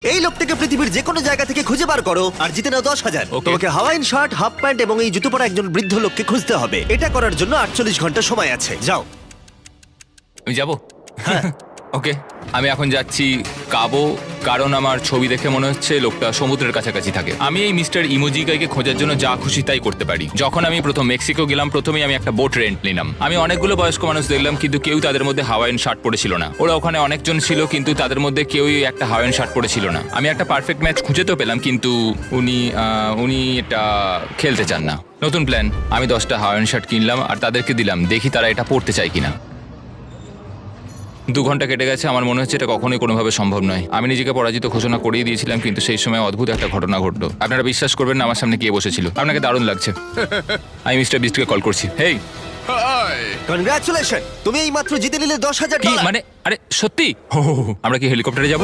এই লোকটাকে পৃথিবীর যে কোনো জায়গা থেকে খুঁজে বার করো আর জিতে নাও 10,000। Okay. তোমাকে হাওয়াইন শার্ট, হাফ প্যান্ট এবং এই জুতো পরা একজন বৃদ্ধ লোককে খুঁজতে হবে। এটা করার জন্য 48 ঘন্টা সময় আছে। যাও। আমি যাব ওকে আমি এখন যাচ্ছি কাবো, কারণ আমার ছবি দেখে মনে হচ্ছে লোকটা সমুদ্রের কাছাকাছি থাকে। আমি এই মিস্টার ইমোজিকাইকে খোঁজার জন্য যা খুশি তাই করতে পারি। যখন আমি প্রথম মেক্সিকো গেলাম, প্রথমেই আমি একটা বোট রেন্ট নিলাম। আমি অনেকগুলো বয়স্ক মানুষ দেখলাম, কিন্তু কেউ তাদের মধ্যে হাওয়াইন শার্ট পরেছিল না। ওরা ওখানে অনেকজন ছিল, কিন্তু তাদের মধ্যে কেউই একটা হাওয়াইন শার্ট পরেছিল না। আমি একটা পারফেক্ট ম্যাচ খুঁজে তো পেলাম, কিন্তু উনি এটা খেলতে চান না। নতুন প্ল্যান, আমি 10টা হাওয়াইন শার্ট কিনলাম আর তাদেরকে দিলাম, দেখি তারা এটা পরতে চায় কিনা। 2 ঘন্টা কেটে গেছে, আমার মনে হচ্ছে এটা কখনোই কোনোভাবে সম্ভব নয়। আমি নিজেকে পরাজিত ঘোষণা করেই দিয়েছিলাম, কিন্তু সেই সময় অদ্ভুত একটা ঘটনা ঘটলো। আপনারা বিশ্বাস করবেন না, আমার সামনে কে বসেছিল। আপনাকে দারুণ লাগছে। আমি মিস্টার বিস্টকে কল করছি। হেই, কনগ্রাচুলেশন, তুমি এই মাত্র জিতে নিলে 10,000 কি ডলার। মানে? আরে সত্যি? আমরা কি হেলিকপ্টারে যাবো?